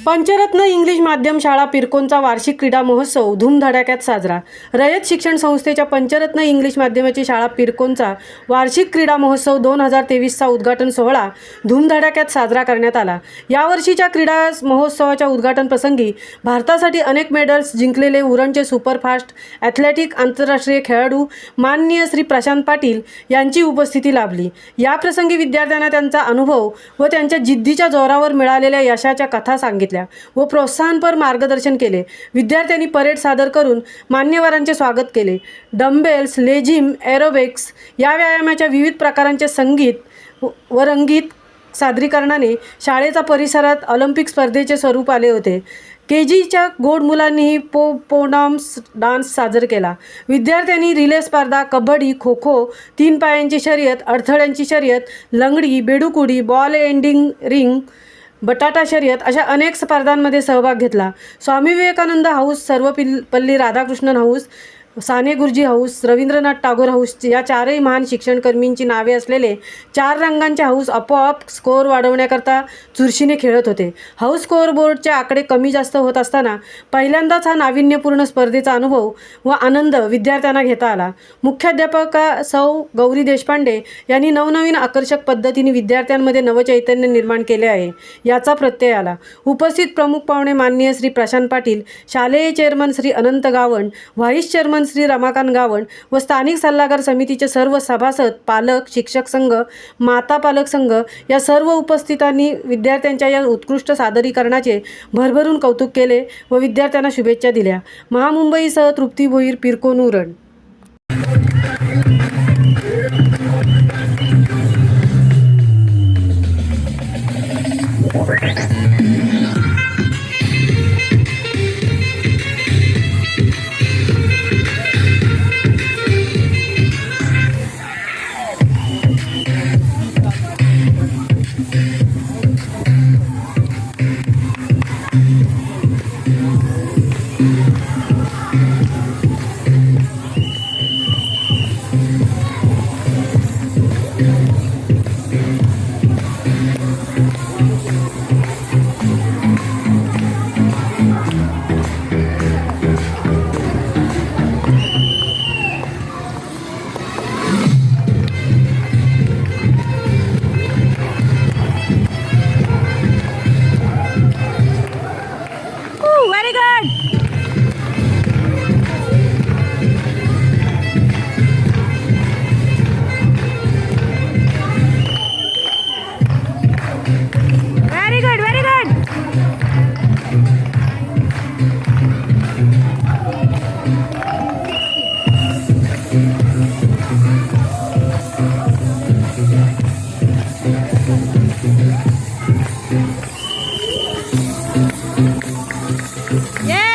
पंचरत्न English माध्यम शाळा पिरकोनचा वार्षिक क्रीडा महोत्सव धूमधडाक्यात साजरा. रयत शिक्षण संस्थेच्या पंचरत्न इंग्लिश माध्यमाची शाळा पिरकोनचा वार्षिक क्रीडा महोत्सव 2023चा उद्घाटन सोहळा धूमधडाक्यात साजरा करण्यात आला. यावर्षीच्या क्रीडा महोत्सवाच्या उद्घाटन प्रसंगी भारतासाठी अनेक मेडल्स जिंकलेले उरणचे सुपरफास्ट ॲथलेटिक आंतरराष्ट्रीय खेळाडू माननीय श्री प्रशांत पाटील यांची उपस्थिती लाभली. याप्रसंगी विद्यार्थ्यांना त्यांचा अनुभव व त्यांच्या जिद्दीच्या जोरावर मिळालेल्या यशाच्या कथा सांगितल्या व प्रोत्साहनपर मार्गदर्शन केले. विद्यार्थ्यांनी परेड सादर करून मान्यवरांचे स्वागत केले. डंबेल्स, लेझिम, एरोबिक्स या व्यायामाच्या विविध प्रकारांचे संगीत व रंगीत सादरीकरणाने शाळेचा परिसरात ऑलिम्पिक स्पर्धेचे स्वरूप आले होते. KGच्या गोड मुलांनीही पोडाम्स डान्स सादर केला. विद्यार्थ्यांनी रिले स्पर्धा, कबड्डी, खो खो, 3 पायांची शर्यत, अडथळ्यांची शर्यत, लंगडी, बेडूकुडी, बॉल एंडिंग रिंग, बटाटा शर्यत अशा अनेक स्पर्धांमध्ये सहभाग घेतला. Swami Vivekananda house, Sarvepalli Radhakrishnan house, Sane Guruji house, Rabindranath Tagore house या चारही महान शिक्षणकर्मींची नावे असलेले 4 रंगांचे हाऊस आपोआप स्कोअर वाढवण्याकरता चुरशीने खेळत होते. हाऊस स्कोअर बोर्डचे आकडे कमी जास्त होत असताना पहिल्यांदाच हा नाविन्यपूर्ण स्पर्धेचा अनुभव व आनंद विद्यार्थ्यांना घेता आला. मुख्याध्यापका सौ गौरी देशपांडे यांनी नवनवीन आकर्षक पद्धतीने विद्यार्थ्यांमध्ये नवचैतन्य निर्माण केले आहे याचा प्रत्यय आला. उपस्थित प्रमुख पाहुणे माननीय श्री प्रशांत पाटील, शालेय चेअरमन श्री अनंत गावण, व्हाईस चेअरमन श्री रमाकांत गावण व स्थानिक सल्लागार समितीचे सर्व सभासद, पालक, शिक्षक संघ, माता पालक संघ या सर्व उपस्थितांनी विद्यार्थ्यांच्या या उत्कृष्ट सादरीकरणाचे भरभरून कौतुक केले व विद्यार्थ्यांना शुभेच्छा दिल्या. महामुंबईसह तृप्ती Bhoir, Pirkon, Uran. Very good. Very good, very good. Yeah.